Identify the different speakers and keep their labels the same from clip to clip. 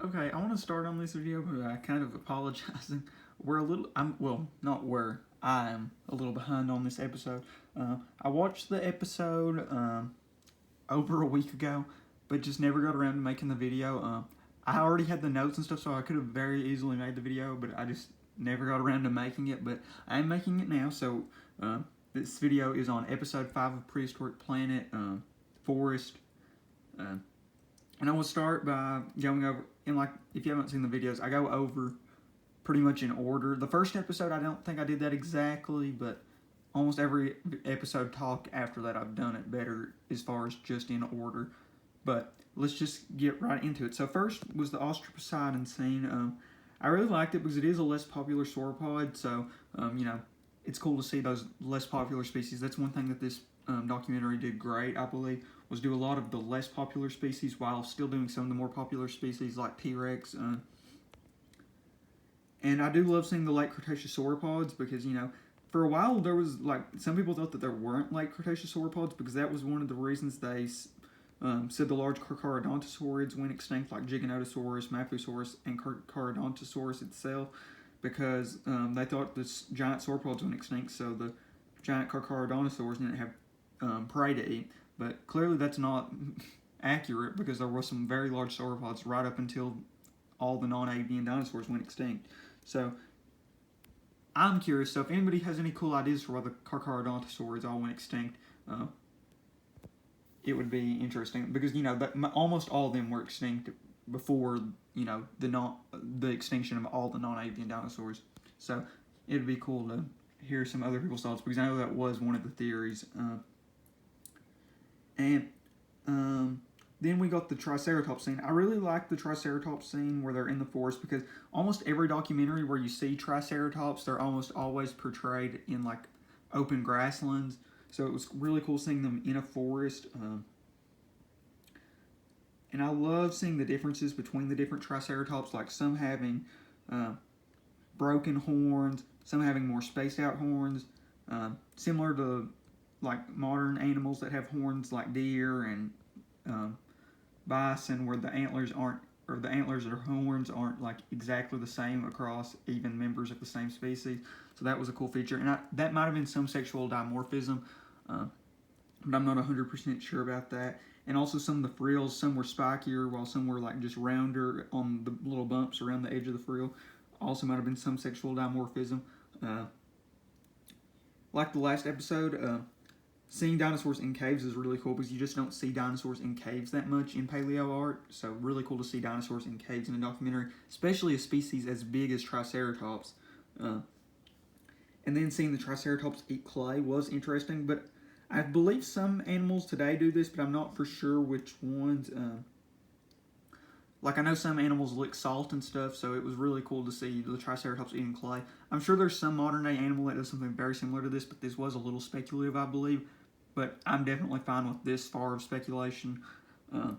Speaker 1: Okay, I want to start on this video by kind of apologizing. I am a little behind on this episode. I watched the episode over a week ago, but just never got around to making the video. I already had the notes and stuff, so I could have very easily made the video, but I just never got around to making it. But I am making it now, so this video is on episode 5 of Prehistoric Planet, Forest. And I will start by going over, if you haven't seen the videos, I go over pretty much in order. The first episode, I don't think I did that exactly, but almost every episode talk after that, I've done it better as far as just in order. But let's just get right into it. So first was the Ostrapocidon scene. I really liked it because it is a less popular sauropod, so, it's cool to see those less popular species. That's one thing that this documentary did great, I believe, was do a lot of the less popular species while still doing some of the more popular species like T-Rex. And I do love seeing the late Cretaceous sauropods because, for a while there was, some people thought that there weren't late Cretaceous sauropods because that was one of the reasons they said the large Carcharodontosaurids went extinct, like Giganotosaurus, Mapusaurus, and Carcharodontosaurus itself, because they thought the giant sauropods went extinct, so the giant Carcharodontosaurs didn't have prey to eat. But clearly that's not accurate because there were some very large sauropods right up until all the non-avian dinosaurs went extinct. So I'm curious, so if anybody has any cool ideas for why the Carcharodontosaurs all went extinct, it would be interesting because, almost all of them were extinct before, the extinction of all the non-avian dinosaurs. So it would be cool to hear some other people's thoughts because I know that was one of the theories. Then we got the Triceratops scene. I really like the Triceratops scene where they're in the forest because almost every documentary where you see Triceratops, they're almost always portrayed in open grasslands. So it was really cool seeing them in a forest. And I love seeing the differences between the different Triceratops, like some having broken horns, some having more spaced out horns, similar to modern animals that have horns like deer and bison, where the antlers or horns aren't exactly the same across even members of the same species. So that was a cool feature, and that might have been some sexual dimorphism, but I'm not 100% sure about that. And also some of the frills, some were spikier while some were just rounder on the little bumps around the edge of the frill. Also might have been some sexual dimorphism. Like the last episode, seeing dinosaurs in caves is really cool because you just don't see dinosaurs in caves that much in paleo art. So really cool to see dinosaurs in caves in a documentary, especially a species as big as Triceratops. And then seeing the Triceratops eat clay was interesting, but I believe some animals today do this, but I'm not for sure which ones. I know some animals lick salt and stuff, so it was really cool to see the Triceratops eating clay. I'm sure there's some modern day animal that does something very similar to this, but this was a little speculative, I believe. But I'm definitely fine with this far of speculation. And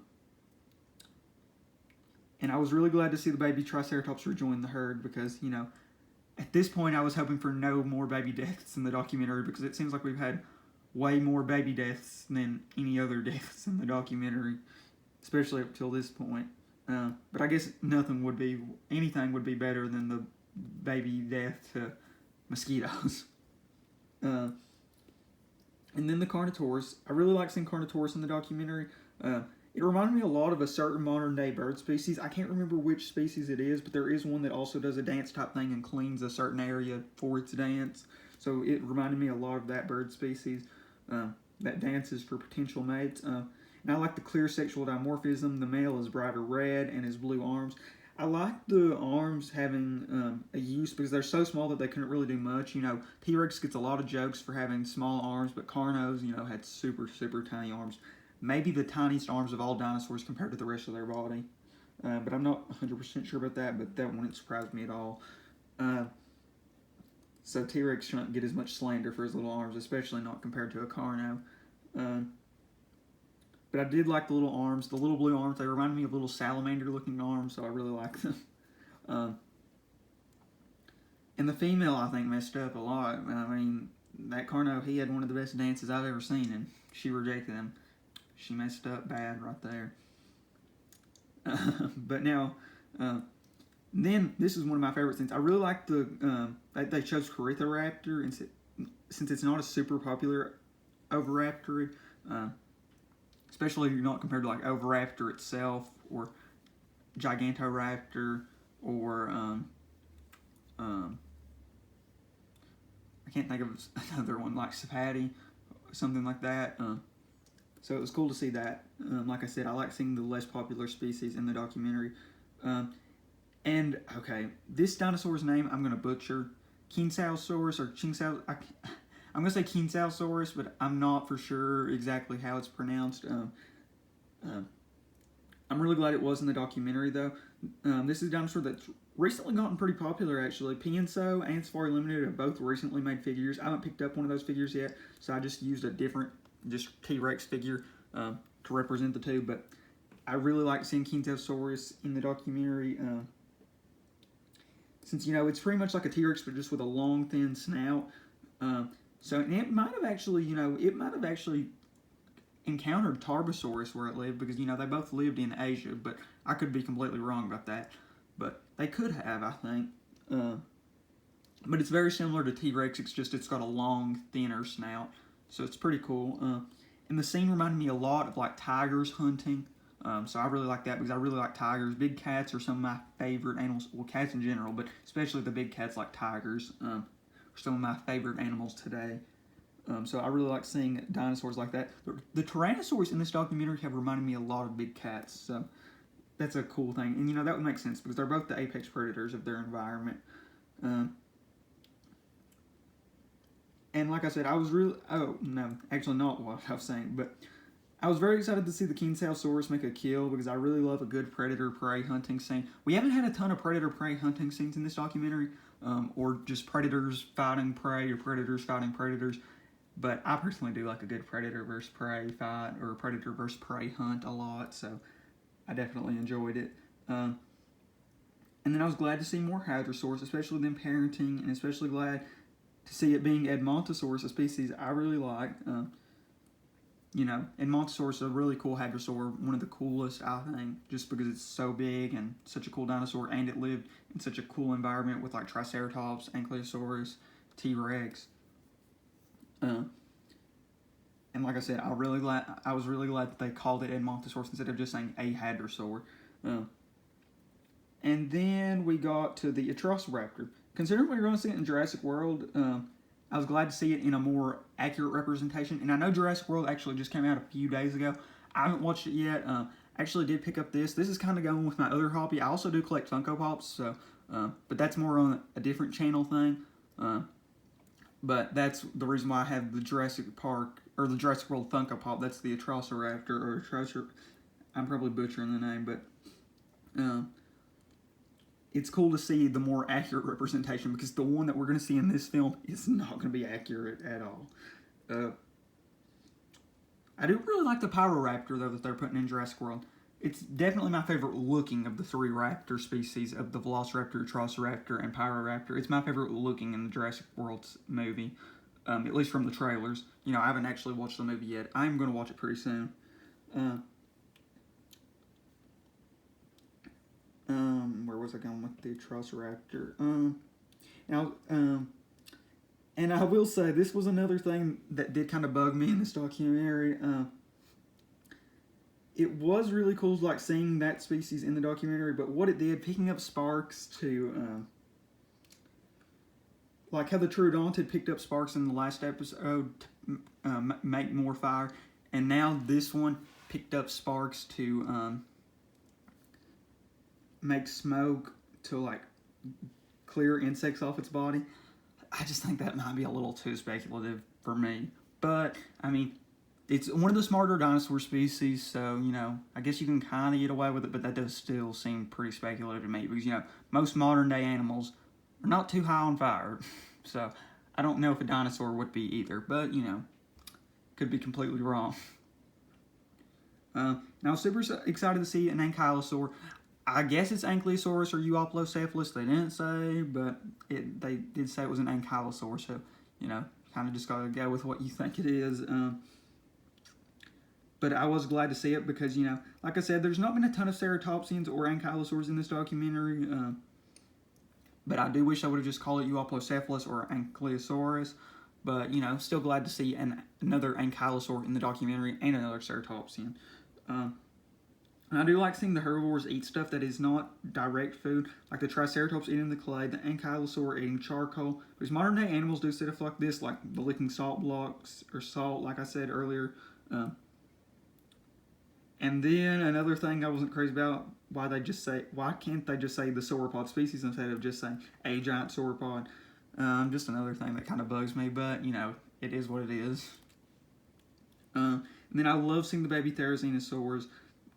Speaker 1: I was really glad to see the baby Triceratops rejoin the herd because, at this point I was hoping for no more baby deaths in the documentary because it seems like we've had way more baby deaths than any other deaths in the documentary, especially up till this point. But I guess anything would be better than the baby death to mosquitoes. And then the Carnotaurus. I really like seeing Carnotaurus in the documentary. It reminded me a lot of a certain modern day bird species. I can't remember which species it is, but there is one that also does a dance type thing and cleans a certain area for its dance. So it reminded me a lot of that bird species that dances for potential mates. And I like the clear sexual dimorphism. The male is brighter red and has blue arms. I like the arms having a use because they're so small that they couldn't really do much. T-Rex gets a lot of jokes for having small arms, but Carnos, had super, super tiny arms. Maybe the tiniest arms of all dinosaurs compared to the rest of their body. But I'm not 100% sure about that, but that wouldn't surprise me at all. So T-Rex shouldn't get as much slander for his little arms, especially not compared to a Carno. But I did like the little arms, the little blue arms. They reminded me of little salamander-looking arms, so I really like them. And the female, I think, messed up a lot. I mean, that Carno, he had one of the best dances I've ever seen, and she rejected him. She messed up bad right there. But now, Uh, then this is one of my favorite things. I really like that they chose Corythoraptor, and since it's not a super popular oviraptor, especially not compared to like Oviraptor itself or Gigantoraptor or I can't think of another one like Sapati, something like that. So it was cool to see that. Like I said, I like seeing the less popular species in the documentary. And okay, this dinosaur's name I'm gonna butcher, Kinsausaurus or Chingsau. I'm gonna say Kinsausaurus, but I'm not for sure exactly how it's pronounced. I'm really glad it was in the documentary though. This is a dinosaur that's recently gotten pretty popular actually. Pienso and Safari Limited have both recently made figures. I haven't picked up one of those figures yet, so I just used a different, just T-Rex figure to represent the two. But I really like seeing Kintosaurus in the documentary. Since, you know, it's pretty much like a T-Rex, but just with a long, thin snout. So it might have actually, encountered Tarbosaurus where it lived, because, you know, they both lived in Asia, but I could be completely wrong about that. But they could have, I think. But it's very similar to T-Rex, it's got a long, thinner snout. So it's pretty cool. And the scene reminded me a lot of, like, tigers hunting. So I really like that because I really like tigers. Big cats are some of my favorite animals. Well, cats in general, but especially the big cats like tigers are some of my favorite animals today. So I really like seeing dinosaurs like that. The Tyrannosaurs in this documentary have reminded me a lot of big cats. So that's a cool thing. And, you know, that would make sense because they're both the apex predators of their environment. And like I said, I was really... Oh, no. Actually, not what I was saying, but... I was very excited to see the Kinsausaurus make a kill because I really love a good predator-prey hunting scene. We haven't had a ton of predator-prey hunting scenes in this documentary, or just predators fighting prey or predators fighting predators. But I personally do like a good predator versus prey fight or a predator versus prey hunt a lot, so I definitely enjoyed it. And then I was glad to see more Hadrosaurs, especially them parenting, and especially glad to see it being Edmontosaurus, a species I really like. You know, Edmontosaurus is a really cool hadrosaur, one of the coolest, I think, just because it's so big and such a cool dinosaur, and it lived in such a cool environment with, like, Triceratops, Ankylosaurus, T-Rex. And like I said, I was really glad that they called it Edmontosaurus instead of just saying a hadrosaur. And then we got to the Atrociraptor. Considering we're going to see it in Jurassic World, I was glad to see it in a more accurate representation. And I know Jurassic World actually just came out a few days ago. I haven't watched it yet. Actually did pick up this. This is kind of going with my other hobby. I also do collect Funko Pops, so but that's more on a different channel thing. But that's the reason why I have the Jurassic Park, or the Jurassic World Funko Pop. That's the Atrociraptor, or I'm probably butchering the name, but it's cool to see the more accurate representation, because the one that we're going to see in this film is not going to be accurate at all. I do really like the Pyroraptor, though, that they're putting in Jurassic World. It's definitely my favorite looking of the three raptor species, of the Velociraptor, Atrociraptor, and Pyroraptor. It's my favorite looking in the Jurassic World movie, at least from the trailers. You know, I haven't actually watched the movie yet. I'm going to watch it pretty soon. Where was I going with the Atrociraptor? And I will say, this was another thing that did kind of bug me in this documentary. It was really cool, like, seeing that species in the documentary, but what it did, picking up sparks to, like how the Troodontid picked up sparks in the last episode to make more fire, and now this one picked up sparks to make smoke to, like, clear insects off its body. I just think that might be a little too speculative for me. But, I mean, it's one of the smarter dinosaur species, so, you know, I guess you can kind of get away with it, but that does still seem pretty speculative to me, because, you know, most modern-day animals are not too high on fire. So, I don't know if a dinosaur would be either, but, you know, could be completely wrong. Now, I was super excited to see an ankylosaur. I guess it's Ankylosaurus or Euoplocephalus. They didn't say, but they did say it was an ankylosaur. So, you know, kind of just gotta go with what you think it is. but I was glad to see it because, you know, like I said, there's not been a ton of ceratopsians or ankylosaurs in this documentary. But I do wish I would have just called it Euoplocephalus or Ankylosaurus. But, you know, still glad to see another ankylosaur in the documentary and another ceratopsian. And I do like seeing the herbivores eat stuff that is not direct food, like the Triceratops eating the clay, the ankylosaur eating charcoal. Because modern day animals do stuff like this, like the licking salt blocks or salt, like I said earlier. And then another thing I wasn't crazy about, why can't they just say the sauropod species instead of just saying a giant sauropod? Just another thing that kind of bugs me, but, you know, it is what it is. And then I love seeing the baby therizinosaurs.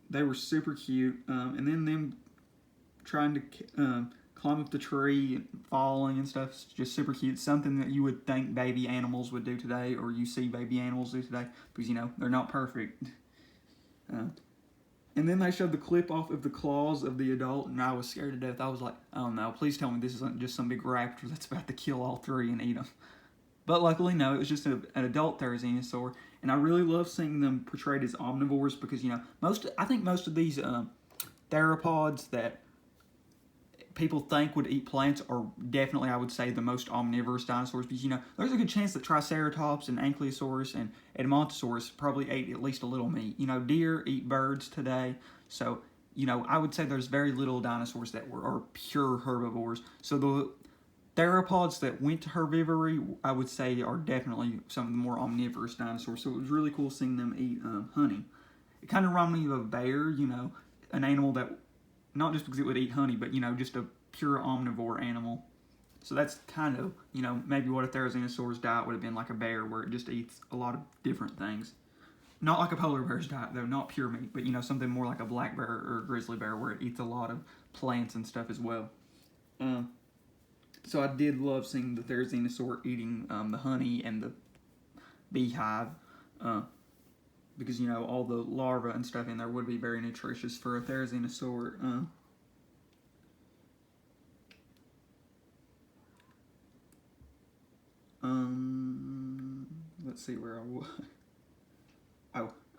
Speaker 1: They were super cute. And then them trying to climb up the tree, falling and stuff, it's just super cute. Something that you would think baby animals would do today, or you see baby animals do today, because, you know, they're not perfect. And then they showed the clip off of the claws of the adult, and I was scared to death. I was like, oh no, please tell me this isn't just some big raptor that's about to kill all three and eat them. But luckily, no, it was just an adult therizinosaur. And I really love seeing them portrayed as omnivores because, you know, I think most of these theropods that people think would eat plants are definitely, I would say, the most omnivorous dinosaurs. Because, you know, there's a good chance that Triceratops and Ankylosaurus and Edmontosaurus probably ate at least a little meat. You know, deer eat birds today. So, you know, I would say there's very little dinosaurs that are pure herbivores. So the theropods that went to herbivory, I would say, are definitely some of the more omnivorous dinosaurs. So it was really cool seeing them eat honey. It kind of reminded me of a bear, you know, an animal that, not just because it would eat honey, but, you know, just a pure omnivore animal. So that's kind of, you know, maybe what a therizinosaur's diet would have been, like a bear, where it just eats a lot of different things. Not like a polar bear's diet, though, not pure meat, but, you know, something more like a black bear or a grizzly bear, where it eats a lot of plants and stuff as well. So I did love seeing the therizinosaur eating the honey and the beehive, because, you know, all the larvae and stuff in there would be very nutritious for a therizinosaur. Let's see where I was.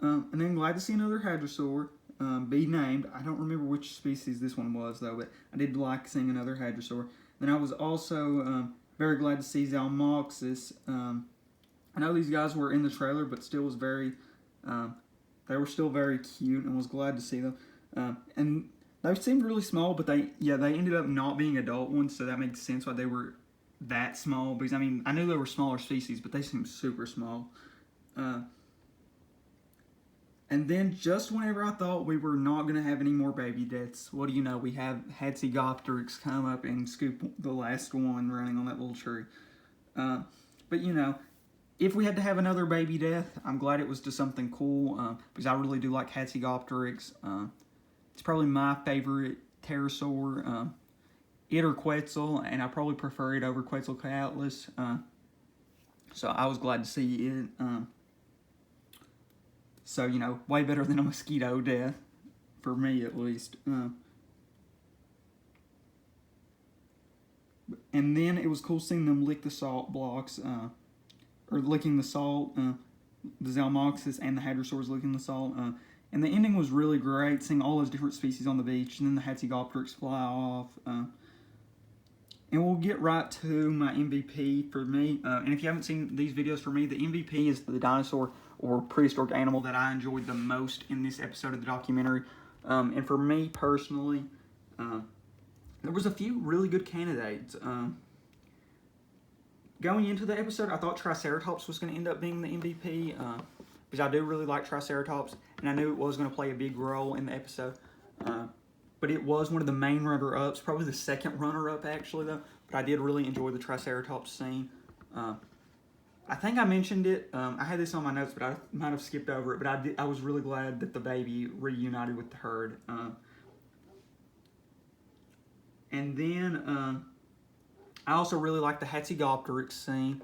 Speaker 1: And then glad to see another hadrosaur be named. I don't remember which species this one was, though, but I did like seeing another hadrosaur. Then I was also very glad to see Zalmoxis. I know these guys were in the trailer, but still was very, they were still very cute, and was glad to see them. And they seemed really small, but they ended up not being adult ones, so that makes sense why they were that small. Because, I mean, I knew they were smaller species, but they seemed super small. And then just whenever I thought we were not going to have any more baby deaths, what do you know? We have Hatzegopteryx come up and scoop the last one running on that little tree. But, you know, if we had to have another baby death, I'm glad it was to something cool, because I really do like Hatzegopteryx. It's probably my favorite pterosaur. It or Quetzal, and I probably prefer it over Quetzalcoatlus. So I was glad to see it. So, you know, way better than a mosquito death, for me at least. And then it was cool seeing them lick the salt blocks, or licking the salt, the Zalmoxis and the hadrosaurs licking the salt. And the ending was really great, seeing all those different species on the beach, and then the Hatzegopteryx fly off. And we'll get right to my MVP for me. And if you haven't seen these videos for me, the MVP is the dinosaur or prehistoric animal that I enjoyed the most in this episode of the documentary. And for me personally, there was a few really good candidates. Going into the episode, I thought Triceratops was going to end up being the MVP, because I do really like Triceratops, and I knew it was going to play a big role in the episode. But it was one of the main runner-ups, probably the second runner-up actually, though. But I did really enjoy the Triceratops scene. I think I mentioned it. I had this on my notes, but I might have skipped over it. But I was really glad that the baby reunited with the herd. And then I also really like the Hatzegopteryx scene,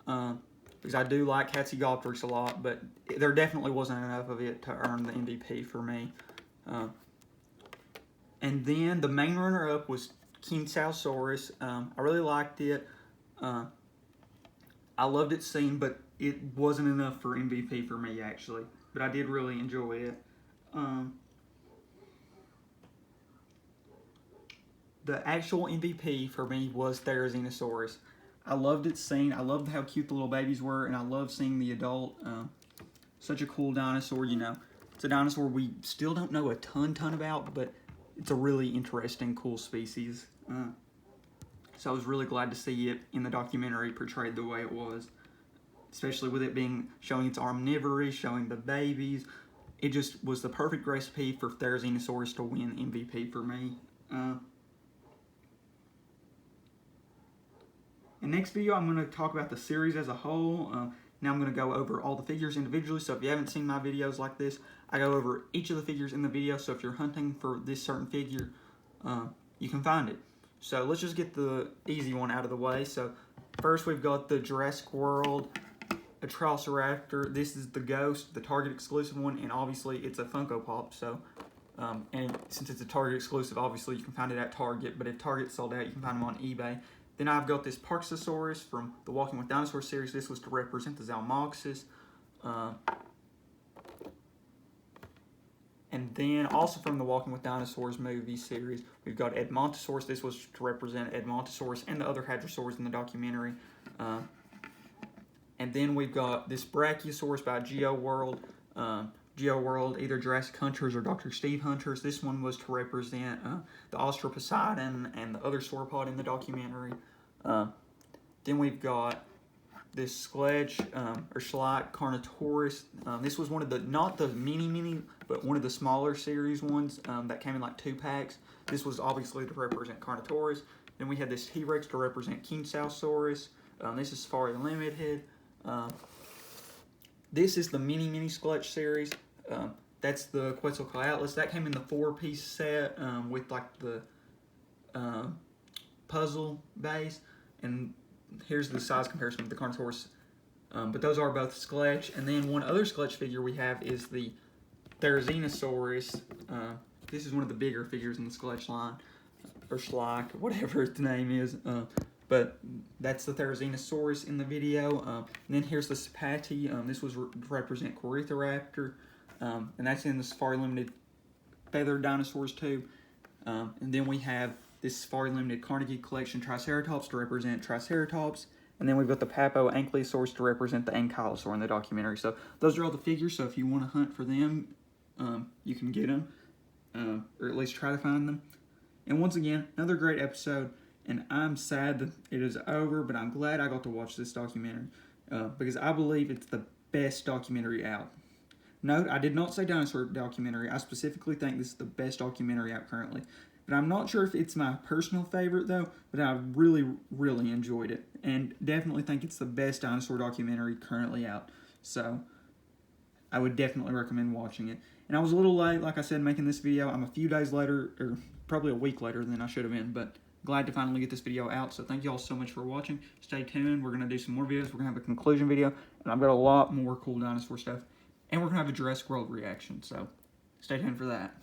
Speaker 1: because I do like Hatzegopteryx a lot, but there definitely wasn't enough of it to earn the MVP for me. And then the main runner-up was Kinsasaurus. I really liked it. I loved its scene, but it wasn't enough for MVP for me, actually. but I did really enjoy it. The actual MVP for me was Therizinosaurus. I loved its scene. I loved how cute the little babies were, and I loved seeing the adult. Such a cool dinosaur, you know. It's a dinosaur we still don't know a ton about, but it's a really interesting, cool species. So I was really glad to see it in the documentary portrayed the way it was, especially with it being showing its omnivory, showing the babies. It just was the perfect recipe for Therizinosaurus to win MVP for me. In the next video, I'm going to talk about the series as a whole. Now I'm going to go over all the figures individually, so if you haven't seen my videos like this, I go over each of the figures in the video, so if you're hunting for this certain figure, you can find it. So let's just get the easy one out of the way. So first we've got the Jurassic World Atrociraptor. This is the Ghost, the Target exclusive one, and obviously it's a Funko Pop, so and since it's a Target exclusive, obviously you can find it at Target, but if Target's sold out, you can find them on eBay. Then I've got this Parksasaurus from the Walking with Dinosaurs series. This was to represent the Zalmoxis. And then also from the Walking with Dinosaurs movie series, we've got Edmontosaurus. This was to represent Edmontosaurus and the other Hadrosaurs in the documentary. And then we've got this Brachiosaurus by GeoWorld. GeoWorld, either Jurassic Hunters or Dr. Steve Hunters. This one was to represent the Austroposeidon and the other sauropod in the documentary. Then we've got this Sledge or Schleich Carnotaurus. This was one of the, not the mini, but one of the smaller series ones that came in like 2-packs. This was obviously to represent Carnotaurus. Then we had this T-Rex to represent Kinsausaurus. This is Safari Limited. This is the mini Sledge series. That's the Quetzalcoatl Atlas. That came in the 4-piece set with like the puzzle base. And here's the size comparison with the Carnotaurus. But those are both Sledge. And then one other Sledge figure we have is the Therizinosaurus. This is one of the bigger figures in the Sledge line, or Schleich, whatever its name is. But that's the Therizinosaurus in the video. And then here's the Sapati. This was to represent Corythoraptor. And that's in the Safari Limited Feathered Dinosaurs too. And then we have this Safari Limited Carnegie Collection Triceratops to represent Triceratops. And then we've got the Papo Ankylosaurus to represent the Ankylosaur in the documentary. So those are all the figures. So if you want to hunt for them, you can get them. Or at least try to find them. And once again, another great episode. And I'm sad that it is over, but I'm glad I got to watch this documentary. Because I believe it's the best documentary out. Note, I did not say dinosaur documentary. I specifically think this is the best documentary out currently. But I'm not sure if it's my personal favorite, though. But I really enjoyed it. And definitely think it's the best dinosaur documentary currently out. So, I would definitely recommend watching it. And I was a little late, like I said, making this video. I'm a few days later, or probably a week later than I should have been. But glad to finally get this video out. So thank you all so much for watching. Stay tuned. We're going to do some more videos. We're going to have a conclusion video. And I've got a lot more cool dinosaur stuff. And we're going to have a Jurassic World reaction. So stay tuned for that.